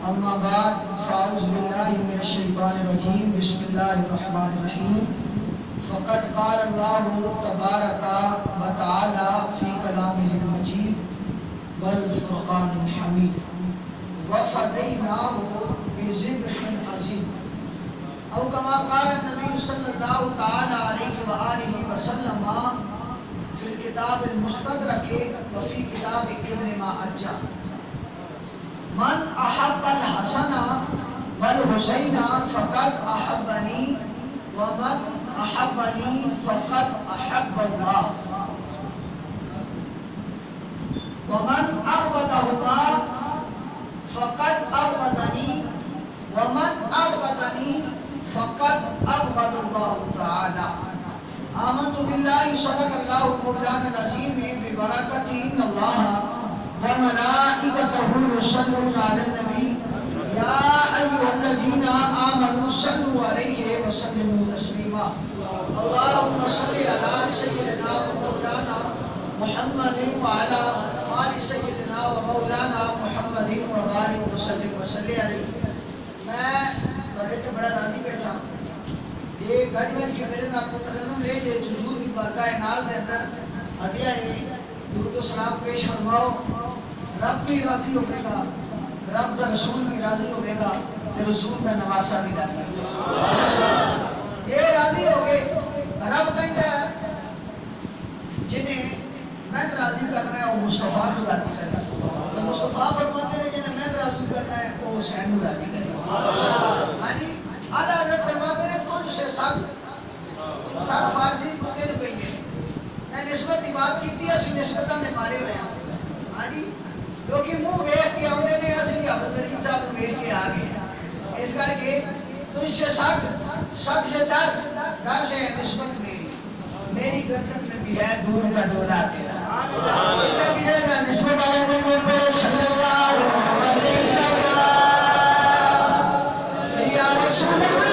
اما بعد فاعوذ باللہ من الشیطان الرجیم بسم اللہ الرحمن الرحیم فقد قال اللہ تبارک و تعالی فی کلامہ المجید والفرقان الحمید وفدیناہ بذبح عظیم او کما قال النبی صلی اللہ تعالی علیہ وآلہ وسلم فی الکتاب المستدرک وفی کتاب ابن ماجہ من احب الحسن والحسین فقد احبنی ومن احبنی فقد احب اللہ ومن ابغضہما فقد ابغضنی ومن ابغضنی فقد ابغض اللہ تعالی آمنت باللہ صدق اللہ مولانا العظیم ببرکتہ ان اللہ وملائکتہ یصلون علی النبی یا ایھا الذین آمنوا صلوا علیہ وسلموا تسلیما اللہم صل علی سیدنا ومولانا محمد وعلی آل سیدنا ومولانا محمد وبارک وسلم وصلی علیہ۔ میں بڑے تو بڑا راضی بیٹھا یہ گھر میں کہ میرے نال مترنم ہے جو حضور کی بارگاہ نال دے اندر ہدیہ ہے درود و سلام پیش فرماؤ۔ رب بھی راضی ہوگے گا، رب دا رسول بھی راضی ہوگے گا، تے رسول دا نواسا بھی راضی ہوگا۔ یہ راضی ہوگے رب کہتا ہے جنہیں میں راضی کرنا ہے وہ مصطفیٰ کو راضی کرنا ہے، مصطفیٰ فرماتے ہیں جنہیں میں راضی کرنا ہے وہ حسین کو راضی کرنا ہے۔ ہاں جی اعلیٰ حضرت فرماتے ہیں تجھ سے سب فارسی کو تیرے پہ گئے میں نسبت کی بات کی تھی اسی نسبتاں نے مارے ہوئے ہیں۔ ہاں جی کیونکہ منہ بیٹھ کے آؤں نے اسی کی حافظ علی صاحب کو بیٹھ کے آگئے اس کر کے تجھ سے شک سے در سے نسبت میری گردن میں بھی ہے دور کا دورہ تیرا۔ اس کا بھی جائے نسبت آلے میں پڑے صلی اللہ علیہ وسلم یا رسول اللہ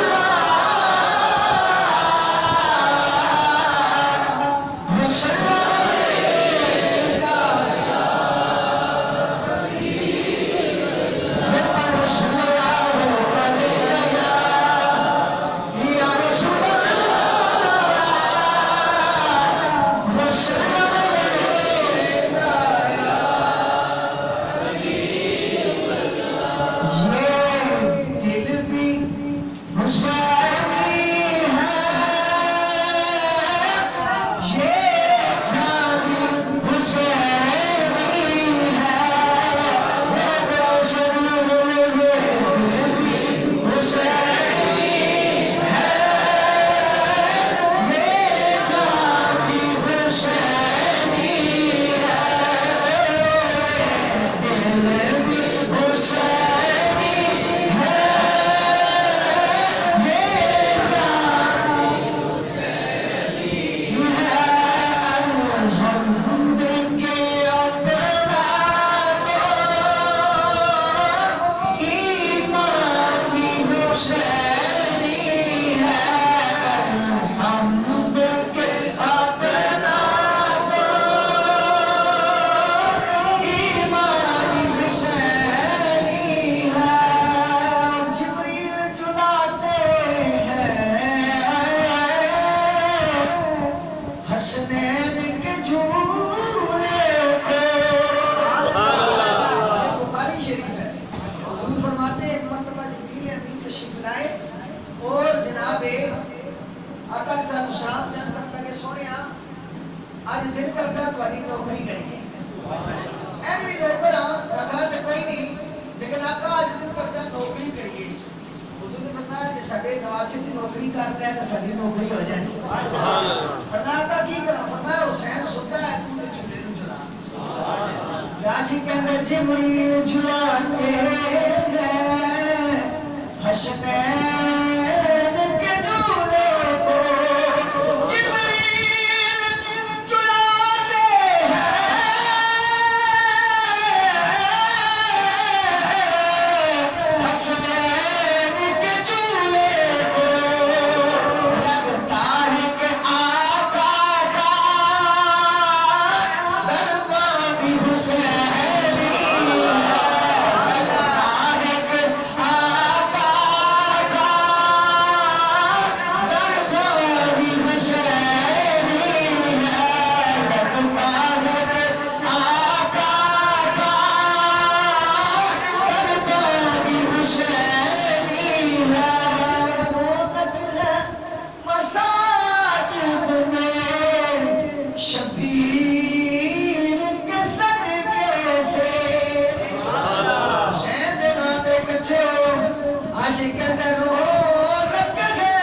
قدر رونق ہے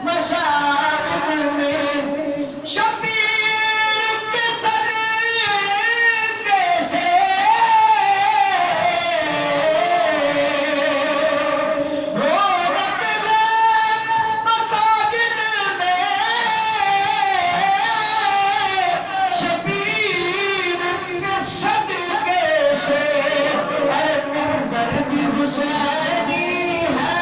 مشاعر میں شبیر کے صدقے سے رونق ہے مساجد میں شبیر کے صدقے سے منبر بھی حسینی ہے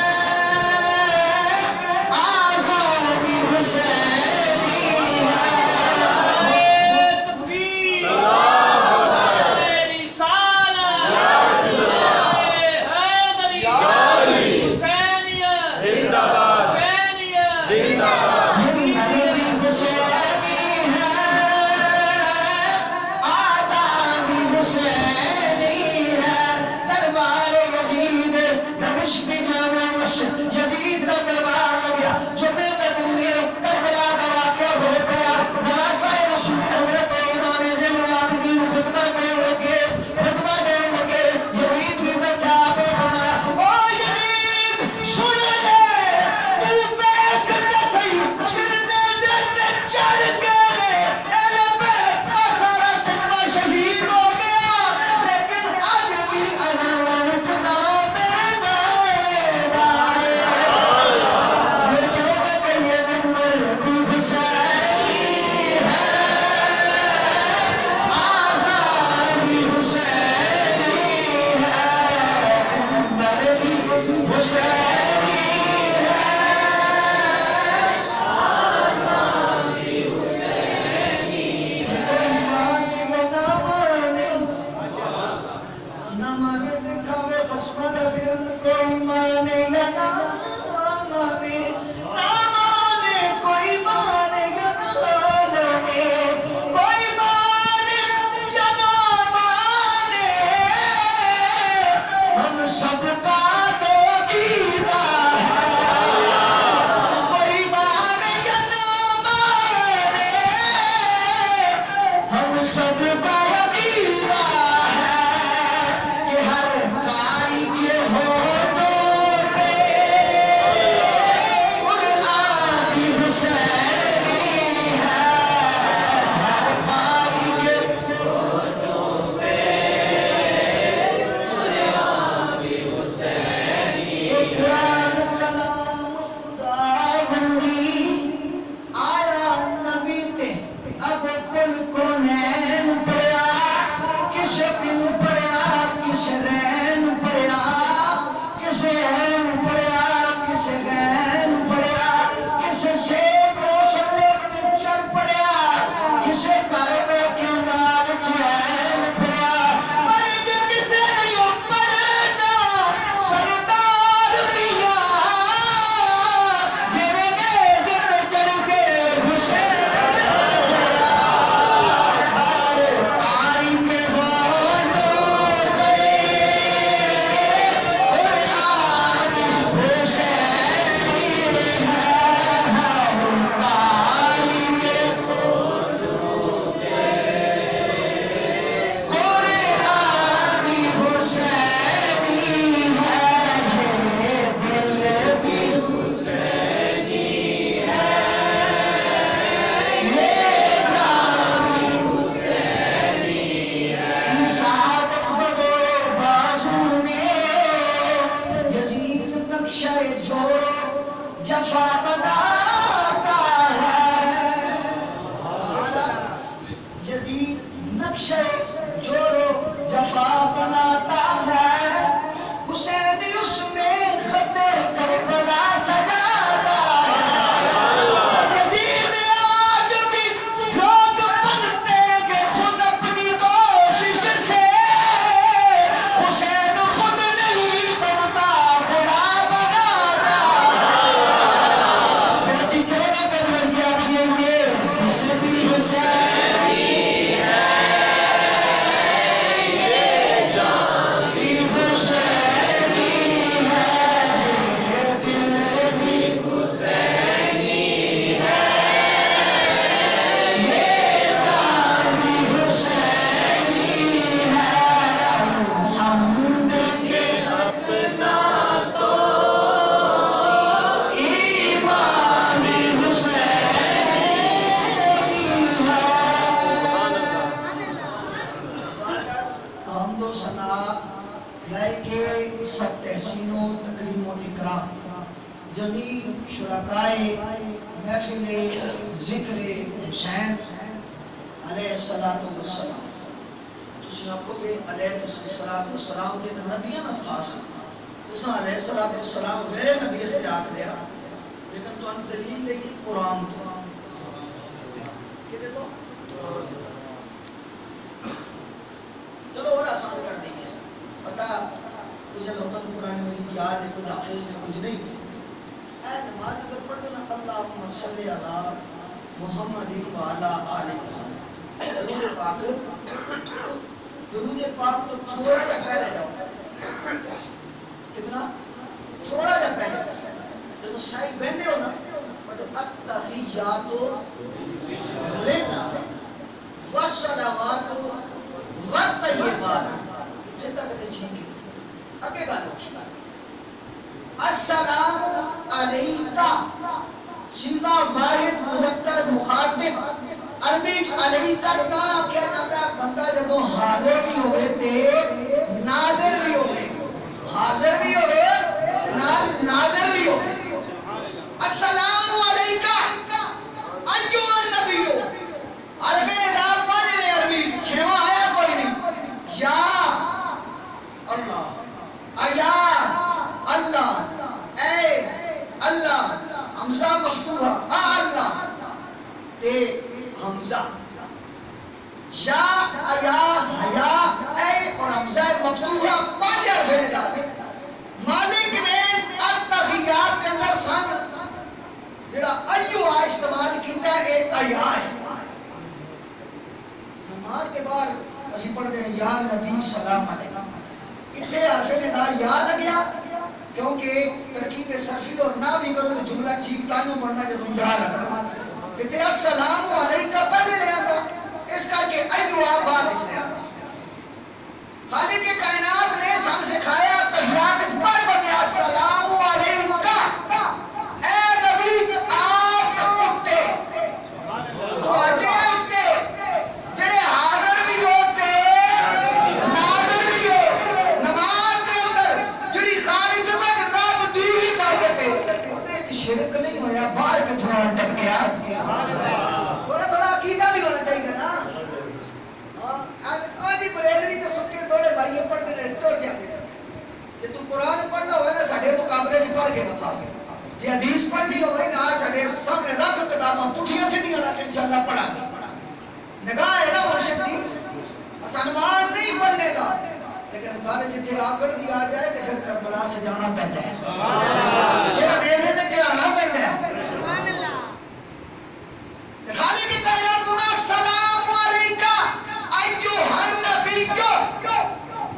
آزان بھی حسینی ہے تکبیر رسالت حیدری حسینیت زندہ باد زندہ منبر بھی حسینی ہے آزان بھی حسینی ہے دربار یزید دمشق جامع مسجد یزید کا دربار لگیا جمعے کا دن میں کربلا کا واقعہ ہو گیا نواسہ رسول حضرت امام زین العابدین خطبہ کرنے لگے یزید بھی بیٹھا آپ نے فرمایا او یزید سن لے تو بیٹھ کے صحیح سرنے جلد چڑھ گئے علم اثر تمہ شہید ہو گیا لیکن آج بھی اذان خدا میرے بولے دائے پھر کہو گا کہ یہ منبر بھی حسینی ہے آزان بھی حسینی ہے منبر بھی حسینی ہے مانے گا نہ مانے دکھاوے خصمت ذہن کوئی مانے گا نہ مانے کوئی مانے گا نہ مانے کوئی مانے یا نہ مانے ہم سب کا تو عقیدہ ہے کوئی مانے یا نہ مانے ہم سب کا عقیدہ ہے کہ ہر کاری کے ہونٹوں پہ قرآن بھی حسینی ہے ہر کاری کے قرآن کلام خدا بندی آیا نبی تے اب کل کونین پڑیا کس دن پڑیا کس رین پڑیا کس این پڑیا کس غین پڑیا کس شیخ مسلم تے چڑھ پڑیا کس کعبے کے نال چین پڑیا پر جن کسے نہیں پڑھنا سردار میاں جنہیں نیزے پہ چڑھ کے حسین پڑیا آئی کے ہونٹوں پہ قرآن حسینی ہے آئی کے قرآن بھی حسینی ہے یہ دل بھی حسینی ہے یہ جان بھی حسینی ہے صادق بغور بازو میں یزید نقشہ جوڑو جفا بناتا ہے یزید نقشہ جوڑو جفا بناتا ہے حسین اس میں خط کربلا سجاتا ہے یزید آج بھی لوگ بنتے کہ خود اپنی کوشش سے حسین خود نہیں بنتا خدا بناتا کہ سب تحسین و تکریم و اکرام جمی شرکائے محفل ذکر حسین علیہ السلام تسی آکھو گے علیہ السلام کے تو نبیاں نہ خاص تساں علیہ السلام میرے نبی سے آکھ دیا لیکن تو ان دلیل لے گی قرآن تو کہتے تو چلو اور آسان کر دیں گے پتہ مجھے لوگوں کو قرآن میں یاد ہے کچھ حافظ میں کچھ نہیں اے نماز اگر پڑھ دینا اللہم صلی علی محمد وعلی آلہ درود پاک تو تھوڑا جا پہلے جاؤ کتنا تھوڑا جا پہلے جب سائی بہندے ہو نا بٹ التحیات للہ والصلوات والطیبات اتنے تک تے ٹھیک ہے اگے گالو السلام علیکہ سیدھا واحد مذکر مخاطب عربی علیکہ کا کیا جاتا ہے بندہ جب حاضر بھی ہوئے تے ناظر بھی ہوئے حاضر بھی ہوئے ناظر بھی ہوئے السلام علیکہ ایو النبیو عربی نام پانے نے عربی چھوہ آیا کوئی نہیں یا اللہ ایا اللہ اے اللہ حمزہ مفتوحہ اللہ تے حمزہ یا ایا حیا اے اور حمزہ مفتوحہ پانچ حرفیں ڈالے مالک نے التحیات کے اندر سن جڑا ایو استعمال کیتا ہے ایک ایا ہے نماز کے بعد اسی پڑھتے ہیں یا نبی سلام علیکم اتنے حرفیں نے کہا یا لگیا کیونکہ ترکیب صرفی اور نہ بھی کرو تو جملہ ٹھیک تائیوں پڑھنا ہے تو یا لگا اتنے السلام علیکم پہلے لے آتا اس کر کے ایو آباد لے آتا خالق کے کائنات نے سن سکھایا تحیات پر بتیا السلام علیکم اے نبی آپ اتے تو آتے اتے جڑے حاضر بھی ہوتے ناظر بھی ہو نماز کے اندر جڑی خالق سے میں رب دی ہی بابے پہ شرک نہیں ہویا باہر کے تھوڑا ڈب گیا تھوڑا عقیدہ بھی ہونا چاہیے نا آجی بریلوی تے سکے تھوڑے بھائیے پڑھتے رہے ٹور جاتے یہ تو قرآن پڑھنا ہوئے نا ساڑھے مقابلے جی پڑھ کے بتا جی حدیث پڑھنی ہو بھائی نا ساڑھے سامنے رکھ کتاباں پٹھیاں سے نہیں رکھ انشاءاللہ پڑھا نگاہ ہے نا مرشد دی سنوار نہیں پڑھنے کا لیکن گھر جتھے آکڑ دی آ جائے تو پھر کربلا سے جانا پہنتا ہے سر نیزے تے چڑھانا پہنتا ہے خالق کی کائنات میں السلام علیکہ ایوہ النبی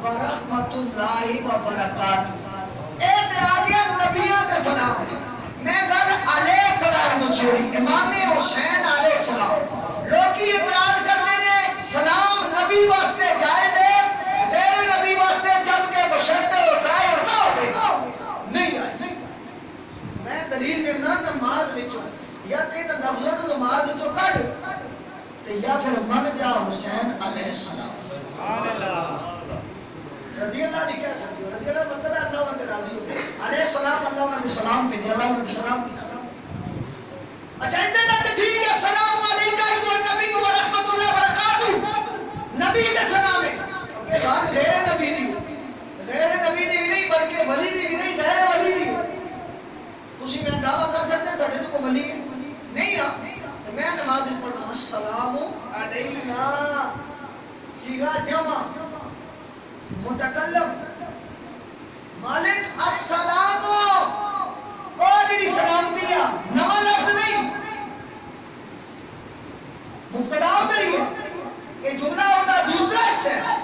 ورحمت اللہ وبرکاتہ اعتراضیت نبیوں کے سلام میں گھر علیہ السلام کو چھوڑی امام حسین علیہ السلام لوگ کی اعتراض کرنے نے سلام نبی واسطے جائے دے میرے نبی واسطے جب کے بشرط وسائل نہ ہوئے نہیں آئے میں دلیل دینا نماز وچوں یا تین لفظوں نماز وچوں کٹ یا پھر من جا حسین علیہ السلام رضی اللہ بھی کہہ سکتے ہو رضی اللہ مطلب ہے اللہ انہیں راضی ہو علیہ السلام اللہ انہیں سلام پہ اللہ انہیں سلام دیا اچھا اتنے تک ٹھیک ہے السلام علیکم والنبی ورحمت اللہ وبرکاتہ نبی کے سلام ہے اوکے بات غیر نبی دی نہیں بلکہ ولی دی بھی نہیں غیر ولی دی کسی میں دعویٰ کر سکتے ہیں ساڑھے تو کو ولی ہے نہیں نا میں نماز پڑھنا السلام علینا سیغہ جمع متکلم مالک السلام اور جڑی سلام دیا نمہ لفظ نہیں مبتدا ہوتا رہی ہے یہ جملہ ہوتا دوسرا حصہ ہے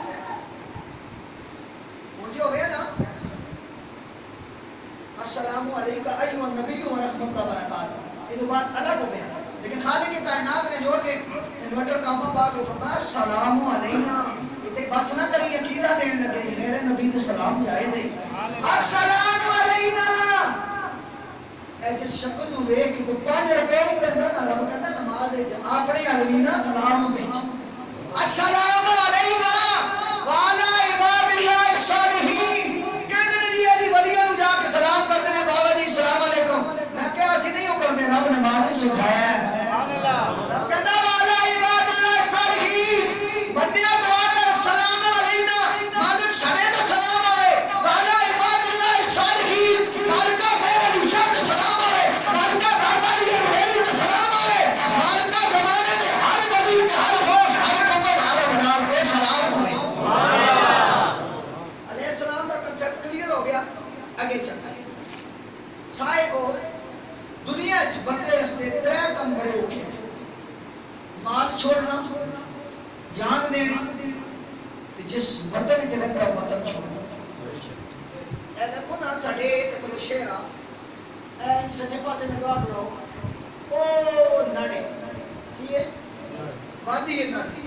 مجھے ہو گیا نا السلام علیکم ایوہ النبی ورحمت اللہ وبرکاتہ یہ تو بات الگ ہو گیا لیکن خالق کے کائنات نے جوڑ کے انورٹر کامہ پاک کو فرمایا السلام علینا تے بس نہ کری عقیدہ دین لگے میرے نبی تے سلام جائے دے السلام علینا اے جس شکل نو ویکھ کہ 5 روپے نہیں دیندا نا رب کہندا نماز وچ اپنے علمینا سلام بھیج السلام علینا وعلی عباد اللہ الصالحین کانسیپٹ کلیئر ہو گیا آگے چلنا ہے صاحب کو دنیا چ بندے رستے ترے کم بڑے اوکھے مال چھوڑنا جان دینی جس وطن چ رہتا وطن چھوڑنا اے دیکھو نا ساڈے تے شہر اے سجے پاسے نگاہ کرو او نڑے کی ہے وادی ہے نڑے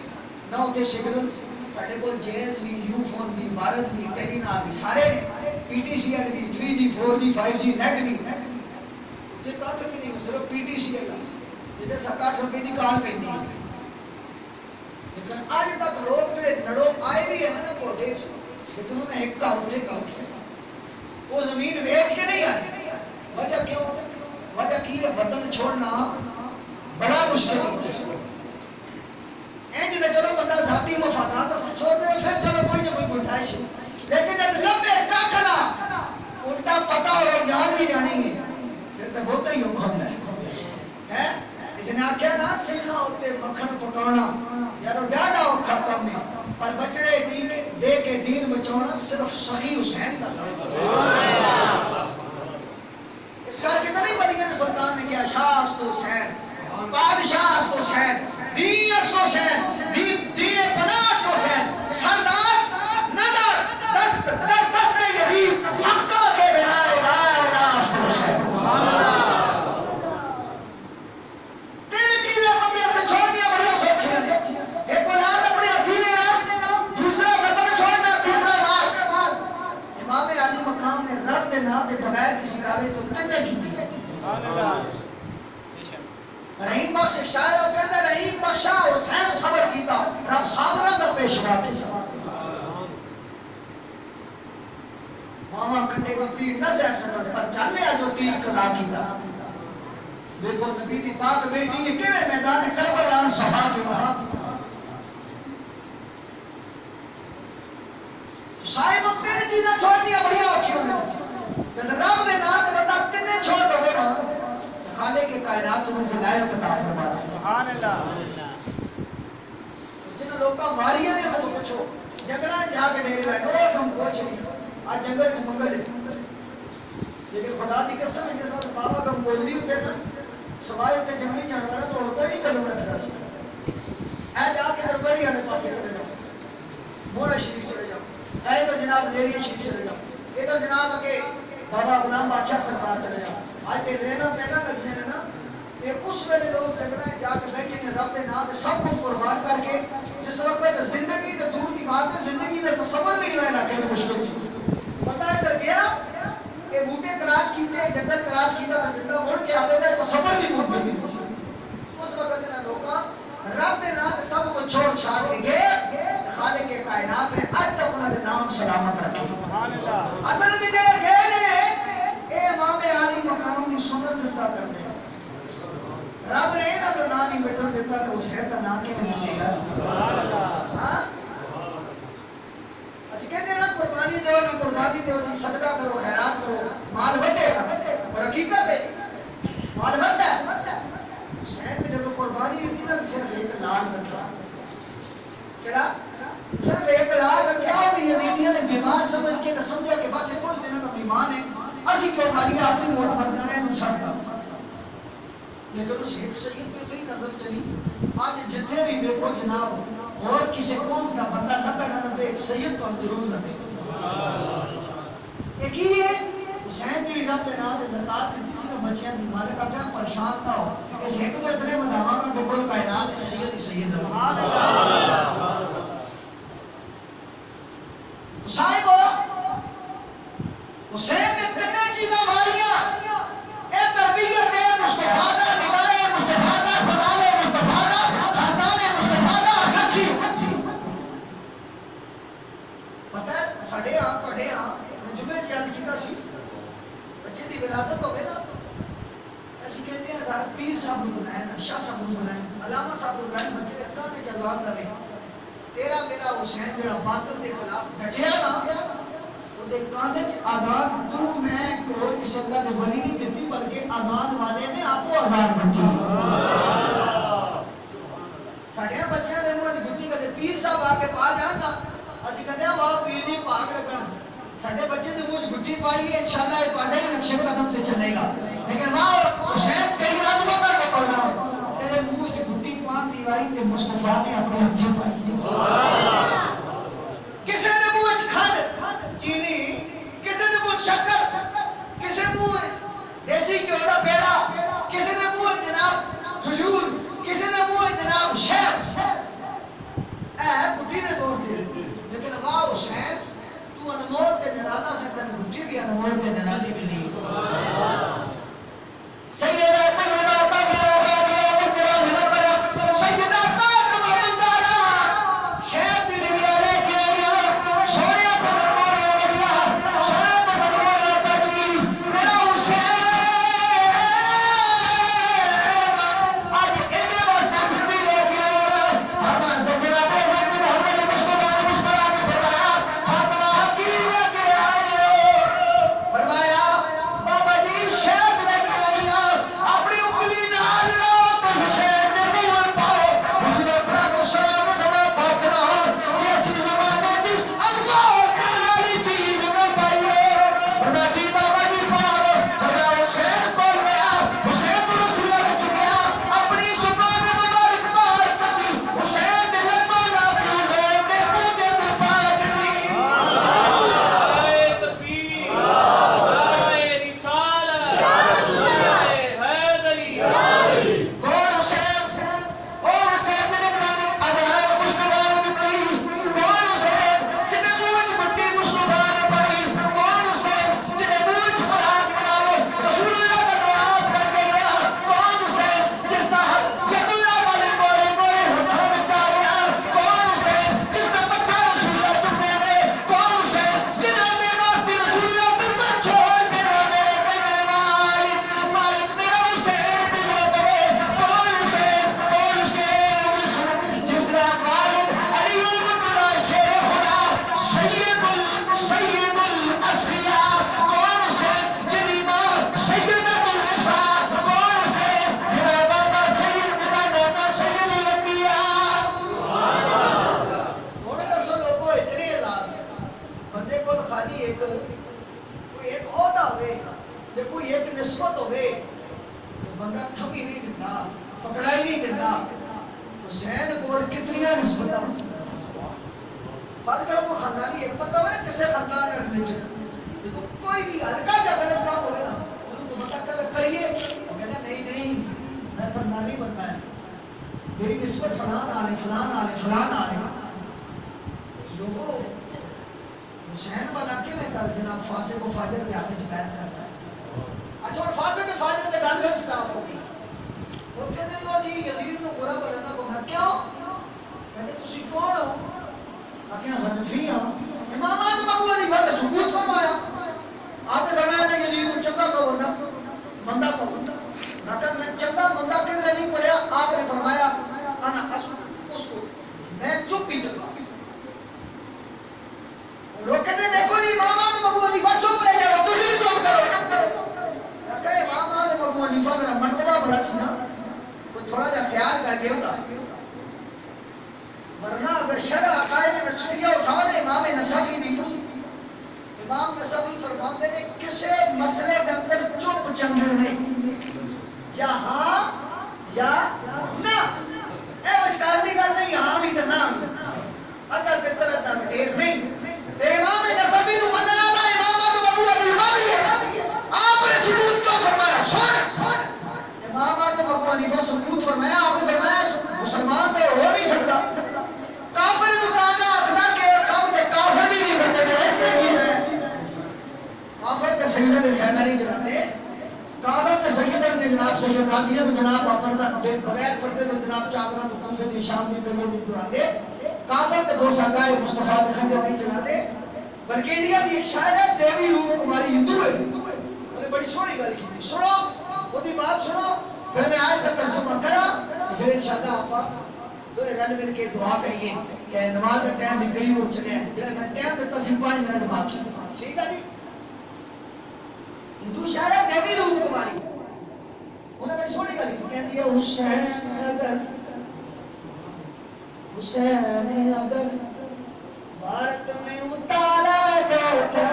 نہ ہوتے سگنل ساڈے کول جیز بھی یو فون بھی بھارت بھی ٹیلینا بھی سارے نے پی ٹی سی ایل بھی 3G 4G 5G نیٹ بھی جے کا کہ نہیں صرف پی ٹی سی ایل جے 7-8 روپے دی کال پیندی ہے لیکن آج تک لوگ جو نڑو آئے بھی ہیں نا کوٹے لیکن انہوں نے ایک کا ہوتے کا کیا وہ زمین بیچ کے نہیں آئے وجہ کیوں وجہ کی ہے وطن چھوڑنا بڑا مشکل ہے اینج دے چلو بندہ ذاتی مفادات سے چھوڑ دے پھر چلو کوئی نہ کوئی گنجائش لیکن جب لمبے ٹاکنا الٹا پتہ ہو جان بھی جانی ہے پھر تو ہوتا ہی حکم ہے اس نے آخیا نا سکھا ہوتے مکھن پکانا یارو ڈاڈا اوکھا کم ہے پر بچڑے دے کے دین بچانا صرف صحیح حسین کا اس کر کے نہیں بنی گئے سلطان نے کیا شاہ است حسین بادشاہ است حسین دین است حسین دین پناہ است حسین سردار ندر دست در دست یزید حقہ کے بنائے لا الہ است حسین تیرے چیزیں بندے سے چھوڑ دیا بڑھیا سوچ لیں ایک اولاد اپنے ہاتھی دینا دوسرا وطن چھوڑنا تیسرا مال امام علی مقام نے رب دے نام دے بغیر کسی گالے تو تندے کی دی رحیم بخش شاعر اور کہتا ہے رحیم بخشا حسین صبر کیتا رب صابرہ کا پیشوا کیا ماما کنڈے کو پیڑ نہ سے سکر پر چل لیا جو تیر قضا کیتا دیکھو نبی دی پاک بیٹی نے کیویں میدان کربلا صحا کے وہاں شاید وہ تیری چیزیں چھوڑ دیا بڑھیا ہوتی ہوں رب نے نام نے بتا تینے چھوڑ دو گے نا خالق کے کائنات تمہیں ولایت عطا فرما سبحان اللہ جن لوکاں ماریاں نے تو پوچھو جنگلاں جا کے ڈیرے بیٹھو اور ہم پوچھ نہیں آج جنگل وچ منگل ہے لیکن خدا دی قسم ہے جس وقت بابا کا مولوی ہوتے سن سوائے تے جنگلی جانور تو ہوتا ہی قدم رکھدا سی اے جا کے درباری والے پاسے چلے جاؤ موڑا شریف چلے جاؤ اے تو جناب لیری شریف چلے جاؤ ادھر جناب کے بابا غلام بادشاہ سرکار چلے جاؤ آج تے رہنا پہلا کرتے ہیں نا یہ اس ویلے لوگ جنگلیں جا کے بیٹھے ہیں رب دے نام سب کچھ قربان کر کے جس وقت زندگی تے دور کی بات ہے زندگی تے تصور نہیں ہوئے علاقے میں مشکل سی پتہ کر گیا کہ بوٹے کراس کیتے جنگل کراس کیتا تو زندہ مڑ کے آتے تھے تصور بھی مڑ کے اس وقت نا لوگاں رب دے نام سب کو چھوڑ چھاڑ کے گئے خالق کے کائنات نے اج تک انہاں دے نام سلامت رکھے سبحان اللہ اصل تے جڑے گئے نے اے امام علی مقام دی سنت زندہ کر دے رب نے انہاں دا نام نہیں مٹن دیتا تو حسین دا نام کیویں مٹے گا سبحان اللہ ہاں اسی کہتے ہیں قربانی دیو نہ قربانی دیو جی صدقہ کرو خیرات کرو مال بڑھے گا اور حقیقت ہے مال بڑھتا ہے حسین نے جب قربانی دی نا صرف ایک لال رکھا کیڑا صرف ایک لال رکھا اور یزیدیاں نے بیمار سمجھ کے سمجھا کہ بس ایک اور دن کا بیمار ہے اسی کیوں ماری آتی موٹ مر جانا ہے چھڑتا لیکن اس ایک سید تو اتنی نظر چلی آج جتنے بھی دیکھو جناب اور کسی قوم کا بندہ لبے نہ لبے ایک سید تو ضرور لبے ایک ہی ہے حسین کی رب کے نام زکات دی کسی نے بچیاں دی مالک آپ پریشان نہ ہو اس ایک تو اتنے مداواں کا کہ کوئی کائنات سید سبحان اللہ صاحب حسین نے کتنے چیزاں ماریاں اے تربیت ہے مصطفیٰ دا نگاہ مصطفیٰ دا فضال مصطفیٰ دا خاندان مصطفیٰ دا اثر سی پتہ ہے ساڈے ہاں تواڈے ہاں میں جمعے یاد کیتا سی بچے دی ولادت ہوے نا اسی کہتے ہیں ہزار پیر صاحب نے بنایا نا شاہ صاحب نے بنایا علامہ صاحب نے بنایا بچے دے کانے چلان دے تیرا میرا حسین جڑا باطل دے خلاف ڈٹیا نا او دے کانے چ آزاد تو میں کوئی کسی اللہ دے ولی نہیں دیتی بلکہ آزاد والے نے آپ کو آزاد دیتی ساڈے بچیاں دے منہ وچ گٹی کدے پیر صاحب آ کے پا جان نا اسی کہتے ہیں واہ پیر جی پاک لگن ساڈے بچے دے منہ گٹی پائی ہے انشاءاللہ یہ تہاڈا ہی نقشے قدم تے چلے گا لیکن واہ حسین تیری عظمت کا پڑھنا تیرے منہ گٹی پان دی وائی تے مصطفیٰ نے اپنے ہتھیں پائی کسے دے منہ کھنڈ چینی کسے دے منہ شکر کسے منہ دیسی گھیو دا پیڑا کسے دے منہ جناب کھجور کسے دے منہ جناب شہد اے گٹی نے دور دے لیکن واہ حسین تو انمول تے نرالا سے تن گٹی بھی انمول تے نرالی ملی سیدہ تنگا تنگا سیدہ فاطمہ بندارا شہد دی ڈگیا لے کے آیا سونے پر مرموڑیا بگیا سونے پر مرموڑیا بگی میرا حسین آج ایدے واسطے گھٹی لے کے آیا ہمان سے جنابے ہوتی محمد مصطفیٰ نے مسکرا کے فرمایا فاطمہ کی لے کے آئے فرمایا بابا جی شہد لے کے آئیا اپنی انگلی نال لو تو حسین نے منہ پاؤ حضور صلی اللہ علیہ وسلم نے فاطمہ یہ اسی زمانے دی اللہ کرنے والی چیز نہ پائیے خدا جی بابا جی پاؤ خدا حسین کو لیا حسین کو رسول اللہ نے چکیا اپنی زبان مبارک بار کتی حسین نے لبا نہ پیو گئے نے منہ دے در پاچ دی نعرہ تکبیر نعرہ رسالت نعرہ حیدری کون حسین او حسین نے پلانت ادھائے مصطفیٰ نے پڑھی کون حسین جنہیں موج مٹی مصطفیٰ نے پڑھی کون حسین جنہیں موج قرآن کے نامے رسول اللہ کا دعات کر کے گیا کون حسین جس کا حق ید اللہ والے گوڑے گوڑے ہتھوں میں چاہیا کون حسین جس کا پکا رسول اللہ چکنے میں کون حسین جنہیں میں واسطی رسول اللہ تم پر چھوڑ کے رو میرے کہنے مالک مالک میرا حسین بگڑا پڑے کون حسین جس کا والد علی المرتضی شیر خدا سید الاسقیاء کون حسین جنہی ماں سیدۃ النساء کون حسین جنہا بابا سید جنہا نانا سید الانبیاء ہونے کا سن لوگوں اتنے اعزاز بندے کو خالی ایک کوئی ایک عہدہ ہوئے یا کوئی ایک نسبت ہوئے تو بندہ تھم ہی نہیں دیتا پکڑا ہی نہیں دیتا حسین کو کتنیاں نسبتاں فرض کرو کوئی خاندانی ایک بندہ ہوئے کسے خاندان میں ریلیجن لیکن کوئی بھی ہلکا جا غلط کام ہوئے نا انہوں کو بتا کر کریے وہ کہتا نہیں میں خاندانی بندہ ہے میری نسبت فلان آلے فلان آلے فلان آلے لوگوں حسین والا کہ میں کر جناب فاسق و فاجر کے آتے جبیت کرتا ہے اچھا اور فاسق و فاجر کے گل گل سٹاپ ہوگی وہ کہتے ہیں جی یزید نے برا بنانا کو میں کیوں کہتے تسی کون ہو کہ حنفی ہوں امام اعظم ابو حنیفہ نے سکوت فرمایا آپ نے فرمایا کہ یزید کو چنگا کہو نا مندہ کہو نا کہ میں چنگا مندہ کے لیے نہیں پڑھیا آپ نے فرمایا انا اسکت اس کو میں چپ ہی چلا لوگ کہتے ہیں دیکھو نہیں امام اعظم ابو حنیفہ چپ رہ جائے گا تجھے بھی چپ کرو کہ امام اعظم ابو حنیفہ کا مرتبہ بڑا سی نا کوئی تھوڑا جا خیال کر کے ہوگا ورنہ اگر شرع عقائد نصفیہ اٹھانے امام نصفی دی امام نصفی فرماتے ہیں کسے مسئلے کے اندر چپ چنگے نہیں یا ہاں یا نہ اے وشکارنی کر نہیں ہاں بھی کرنا اگر کے طرح دا دیر نہیں تے امام نصفی نو مننا نہ امام ابو حنیفہ بھی ہے آپ نے سکوت کیوں فرمایا سن امام ابو حنیفہ سکوت فرمایا آپ نے فرمایا مسلمان تو ہو نہیں سکتا کافر دکانا اکنا کے کام تے کافر بھی نہیں بنتے میں ایسے ہی ہے کافر تے سیدہ نے کہنا نہیں چلاتے کافر تے سیدہ نے جناب سید ذاتیہ میں جناب اپنا بغیر پڑھتے تو جناب چادرہ تو کوفے دی شام دی بیگو دی دوران دے کافر تے بہت ساگائے مصطفیٰ دے خنجر نہیں چلاتے بلکہ انڈیا کی ایک شاعر ہے دیوی روپ کماری ہندو ہے انہیں بڑی سوڑی گل کی تھی سنو وہ دی بات سنو پھر میں آئے تک ترجمہ کرا پھر انشاءاللہ آپ تو رل مل کے دعا کریے کہ نماز کا ٹائم بھی قریب ہو چلے ہیں جڑا میں ٹائم دیتا سی 5 منٹ باقی ٹھیک ہے جی ہندو شاعر ہے دیوی روپ کماری انہوں نے سوڑی گل کی کہہ دیا حسین اگر بھارت میں اتارا جاتا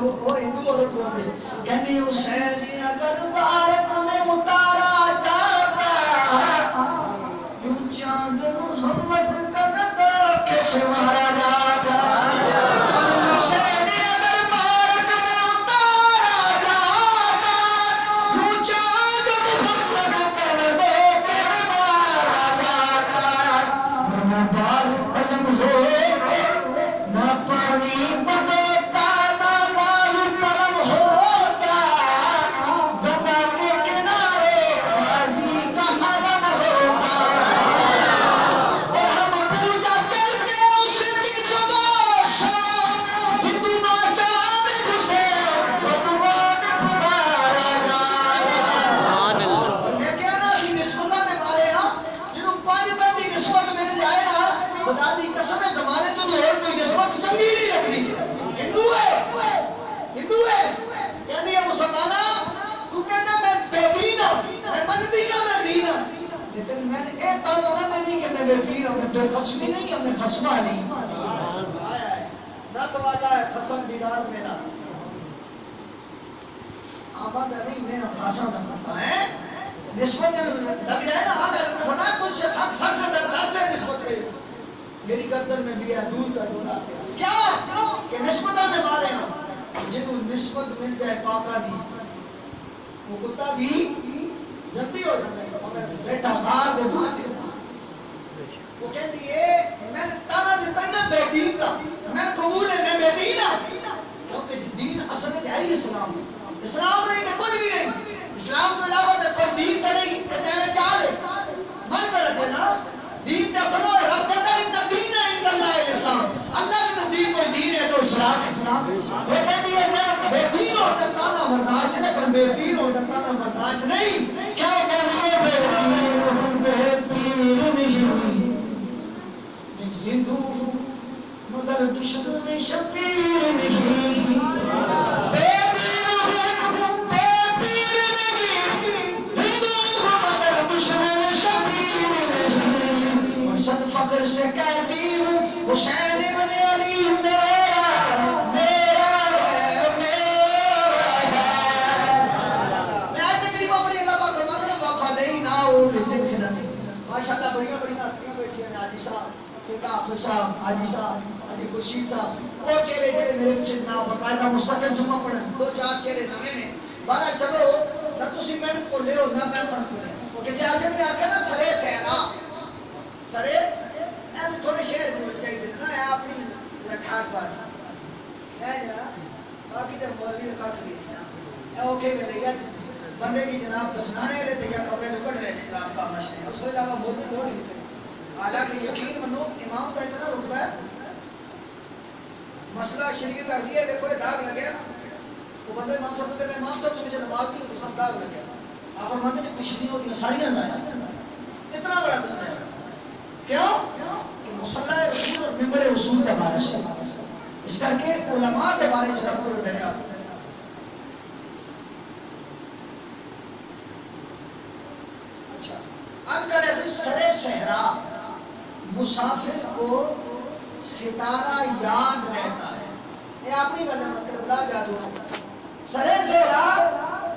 وہ ہندو عورت بول رہی کہندی حسین اگر بھارت میں اتارا جاتا یوں چاند محمد کا ندا کیسے مارا جاتا حسین اگر بھارت میں اتارا جاتا یوں چاند محمد کا ندا کیسے مارا جاتا ورنہ بال قلم ہوئے نہ پانی بدوتا نہ بال قلم ہوتا گنگا کے کنارے غازی کا علم ہوتا اور ہم پوجا کرتے اس کی صبح شام ہندو بادشاہ میں گھسے بھگوان پکارا جائے میں کہہ رہا سی نسبتاں نے مارے ہاں جنہوں پانچ بندی نسبت مل جائے نا خدا دی قسم ہے زمانے تو اور کوئی نسبت چنگی نہیں لگتی ہندو ہے کہندی ہے مسلمانہ تو کہتا میں بے دین ہوں میں مجدی ہوں میں دین ہوں لیکن میں نے ایک تانا نہ دینی کہ میں بے دین ہوں میں بے خصمی نہیں ہوں میں خصمہ نہیں نہ توجہ ہے خصم بیدار میرا آمد نہیں میں خاصا نہ کرتا ہے نسبت لگ جائے نا آدھر بنا کچھ سے سک سے دردار سے نسبت رہی میری گردن میں بھی ہے دور کر دورا کیا کہ نسبتوں نے مارے ہیں جنہوں نسبت مل جائے پاکا دی وہ کتا بھی جلدی ہو جاتا ہے مگر بیٹا غار دے بھاتے وہ کہتی ہے میں نے تانا دیتا ہے نا بے دین کا میں نے قبول ہے میں بے دین ہوں کیونکہ دین اصل ہے جائے اسلام نہیں کہ کچھ بھی نہیں اسلام تو علاوہ کوئی دین تو نہیں کہ تیرے چالے من میں رکھے نا دین تے سنو رب کہتا ہے ان دین ہے ان اللہ ہے اسلام اللہ کے نزدیک کوئی دین ہے تو اسلام ہے وہ کہتی ہے میں بے دین ہو سکتا نہ برداشت ہے لیکن بے دین ہو سکتا نہ برداشت نہیں کیا کہتی ہے بے دین نہیں ہندو مگر دشمن شبیر نہیں بے فخر سے کہتی ہوں حسین ابن علی میرا ہے میں آج تقریبا بڑی اللہ پاک فرماتے ہیں وفادہی نہ ہو بذکر نصیب ماشاءاللہ بڑی ہستیاں بیٹھی ہیں حاجی صاحب فقہ حافظ صاحب حاجی صاحب حاجی خورشید صاحب وہ چہرے جڑے میرے پیچھے نہ باقاعدہ مستقل جمعہ پڑھن دو چار چہرے نویں نے بارہ چلو نہ تسی میں کو لے ہو نہ میں تھن کو لے وہ کسی عاشق نے آکھا نا سرے صحرا سرے بھی تھوڑے شہر میں چاہیے تھے نا ہے اپنی لٹھاٹ بات ہے نا باقی تو مولوی کا کھ بھی نہیں نا اوکے میں لے گیا بندے کی جناب دفنانے لے تے یا قبریں لکڑ رہے ہیں جناب کا مشنے اس سے علاوہ مولوی لوڑ ہی پہ حالانکہ یقین منو امام کا اتنا رتبہ ہے مسئلہ شریعت کا ہے دیکھو یہ داغ لگے وہ بندے امام صاحب کہتے ہیں امام صاحب سے مجھے نماز دی تو اس میں داغ لگے آپ فرماتے ہیں پچھلی ہوتی ہیں ساری نہ ضائع اتنا بڑا دن ہے کیوں کہ مصلی رسول اور ممبر رسول کے بارے سے اس کر کے علماء کے بارے سے رب کو دینے آپ اچھا اب کر ایسے سڑے صحرا مسافر کو ستارہ یاد رہتا ہے یہ اپنی گل مطلب لا جادو سڑے صحرا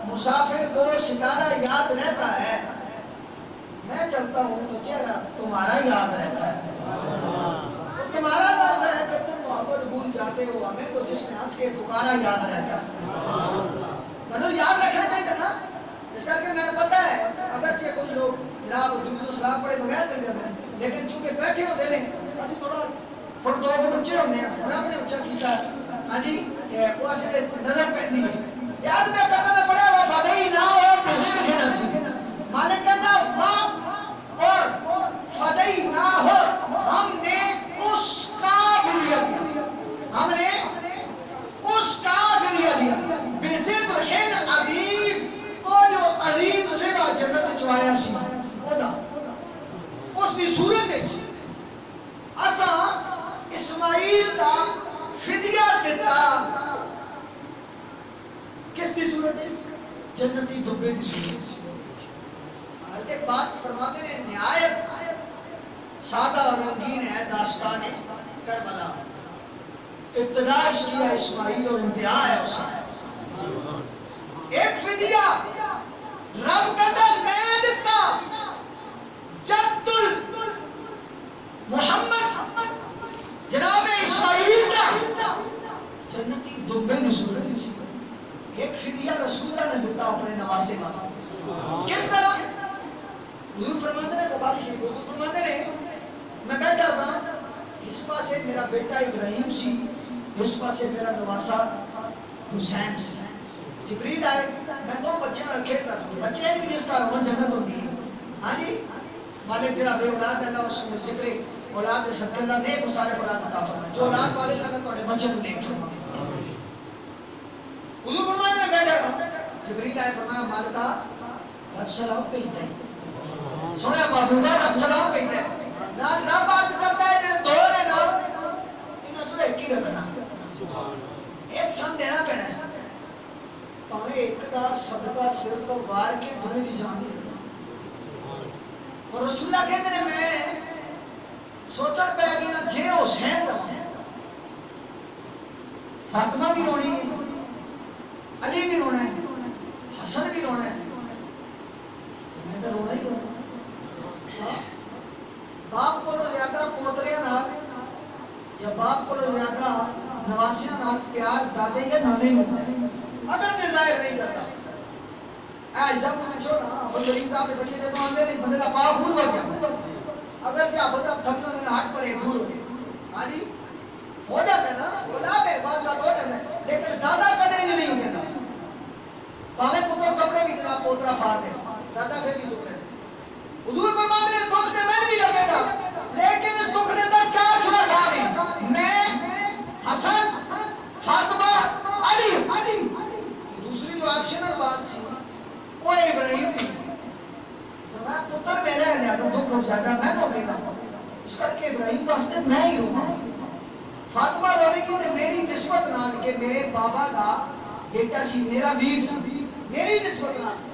مسافر کو ستارہ یاد رہتا ہے میں چلتا ہوں تو چہرہ تمہارا یاد رہتا ہے تمہارا درد ہے کہ تم محبت بھول جاتے ہو ہمیں تو جس نے ہنس کے پکارا یاد رہتا ہے بنو یاد رکھنا چاہیے نا اس کر کے میں نے پتا ہے اگرچہ کچھ لوگ جناب درود و سلام پڑے بغیر چل جاتے ہیں لیکن چونکہ بیٹھے ہوتے ہیں اسی تھوڑا فٹ دو فٹ اونچے ہوتے ہیں رب نے اونچا کیتا ہاں جی کہ وہ اصل نظر پہنتی ہے یاد میں کرنا میں پڑا وفاداری نہ ہو بزرگ ہے نصیب مالک کہتا ماں اور فدائی نہ ہو ہم نے اس کا فدیہ دیا ہم نے اس کا فدیہ دیا بذبح عظیم وہ جو عظیم ذبح جنت چوایا سی اودا اس دی صورت ہے اسا اسماعیل دا فدیہ دیتا کس دی صورت ہے جنتی دبے دی صورت ہے حضرت ایک بات فرماتے ہیں نہایت سادہ اور رنگین ہے داستان کربلا ابتدا اس کیا اسماعیل اور انتہا ہے اس کا ایک فدیہ رب کہتا میں دیتا جد محمد جناب اسماعیل کا جنتی دبے نے صورت تھی ایک فدیہ رسول اللہ نے دیتا اپنے نواسے واسطے کس طرح حضور فرماتے ہیں بخاری شریف حضور فرماتے ہیں میں بیٹھا تھا اس پاسے میرا بیٹا ابراہیم سی اس پاسے میرا نواسا حسین سی جبریل آئے میں دو بچے نہ کھیلتا سا بچے بھی جس کا رون جنت ہوتی ہے ہاں جی مالک جڑا بے اولاد اللہ اس میں ذکر اولاد دے صدقے اللہ نیک مصالح اولاد عطا فرمائے جو اولاد والے اللہ تواڈے بچے کو نیک فرمائے حضور فرماتے ہیں بیٹھا تھا جبریل آئے فرمایا مالکا رب سلام بھیجتا ہے سنیا محبوبہ رب سلام بھیجتا ہے رب عرض کرتا ہے جڑے دو نے نا انہاں چوں ایک ہی رکھنا ایک سن دینا پینا ہے پاویں ایک دا صدقہ سر تو وار کے دوے دی جان دے اور رسول اللہ کہتے ہیں میں سوچن پہ گیا جے حسین دا فاطمہ بھی رونی ہے علی بھی رونا ہے حسن بھی رونا ہے تو میں تو رونا ہی رونا باپ کو زیادہ پوتریاں نال یا باپ کو زیادہ نواسیاں نال پیار دادے یا نانے ہی ہوتا ہے اگر تے ظاہر نہیں کرتا ایسا پوچھو نا ابو غریب صاحب کے بچے جب آندے نہیں بندے دا پاؤ خون ہو جاتا ہے اگر تے آپ صاحب تھک جاندے ہاتھ پر ایک دور ہو گئے ہاں جی ہو جاتا ہے نا اولاد ہے بعض بات ہو جاتا ہے لیکن دادا کدے نہیں ہو کہتا باوے پتر کپڑے بھی جناب پوترا پھاڑ دے دادا پھر بھی چپ رہے حضور فرماتے ہیں دکھ تے میں بھی لگے گا لیکن اس دکھ کے اندر چار شعبہ کھا گئے میں حسن فاطمہ علی دوسری جو آپشنل بات سی وہ ابراہیم بھی فرمایا پتر میرا ہے لہذا دکھ زیادہ میں ہوگے گا اس کر کے ابراہیم واسطے میں ہی رہوں فاطمہ روے گی تے میری نسبت نال کے میرے بابا دا بیٹا سی میرا ویر سی میری نسبت نال